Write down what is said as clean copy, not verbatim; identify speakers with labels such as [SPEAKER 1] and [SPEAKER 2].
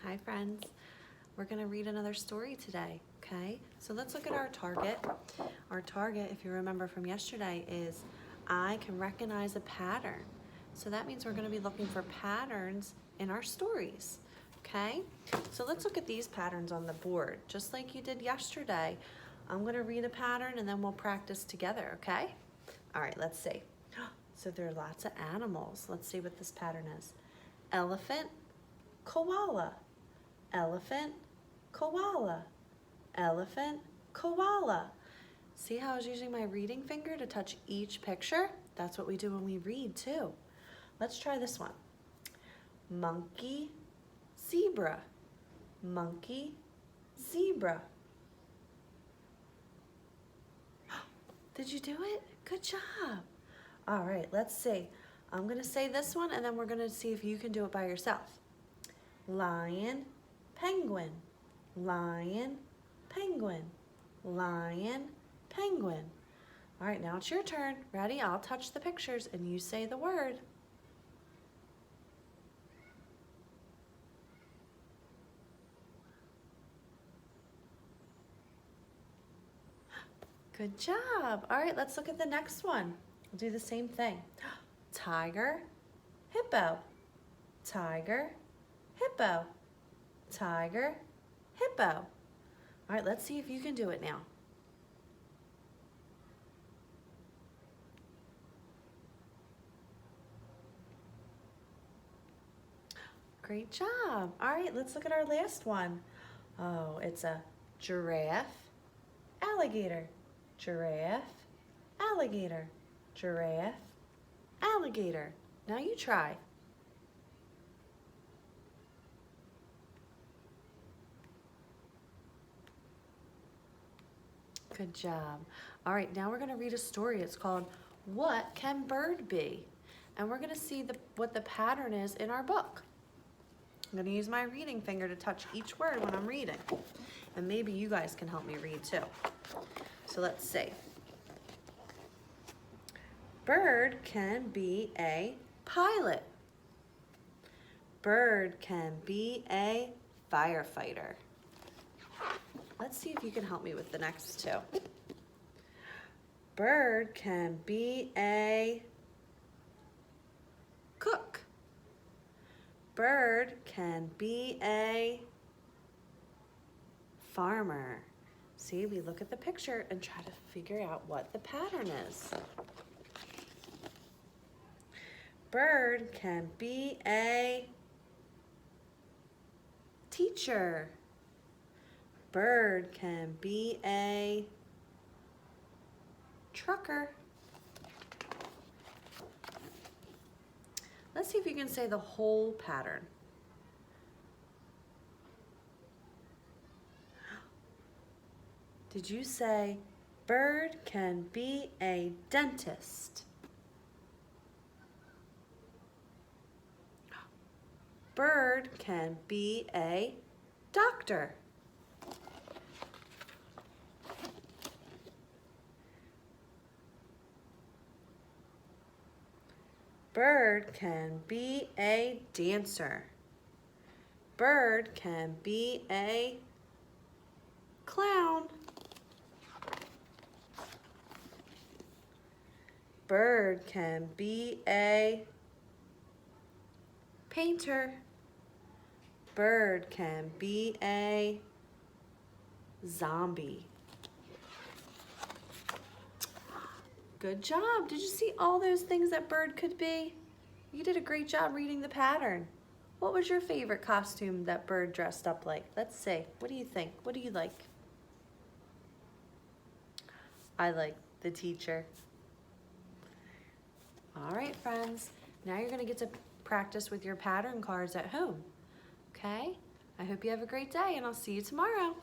[SPEAKER 1] Hi friends. We're going to read another story today, okay? So let's look at our target. Our target, if you remember from yesterday, is I can recognize a pattern. So that means we're going to be looking for patterns in our stories, okay? So let's look at these patterns on the board. Just like you did yesterday, I'm going to read a pattern and then we'll practice together, okay? All right, let's see. So there are lots of animals. Let's see what this pattern is. Elephant, koala. Elephant, koala. Elephant, koala. See how I was using my reading finger to touch each picture? That's what we do when we read too. Let's try this one. Monkey, zebra. Monkey, zebra. Did you do it? Good job. All right, let's see. I'm gonna say this one and then we're gonna see if you can do it by yourself. Lion, penguin. Lion, penguin. Lion, penguin. All right, now it's your turn. Ready? I'll touch the pictures and you say the word. Good job. All right, let's look at the next one. We'll do the same thing. Tiger, hippo. Tiger, hippo. Tiger, hippo. All right, let's see if you can do it now. Great job. All right, let's look at our last one. Oh, it's a giraffe, alligator. Giraffe, alligator. Giraffe, alligator. Now you try. Good job. All right, now we're going to read a story. It's called What Can Bird Be? And we're going to see what the pattern is in our book. I'm going to use my reading finger to touch each word when I'm reading. And maybe you guys can help me read too. So let's see. Bird can be a pilot. Bird can be a firefighter. Let's see if you can help me with the next two. Bird can be a cook. Bird can be a farmer. See, we look at the picture and try to figure out what the pattern is. Bird can be a teacher. Bird can be a trucker. Let's see if you can say the whole pattern. Did you say bird can be a dentist? Bird can be a doctor. Bird can be a dancer. Bird can be a clown. Bird can be a painter. Bird can be a zombie. Good job. Did you see all those things that bird could be? You did a great job reading the pattern. What was your favorite costume that bird dressed up like? Let's see. What do you think? What do you like? I like the teacher. All right, friends. Now you're going to get to practice with your pattern cards at home. Okay? I hope you have a great day and I'll see you tomorrow.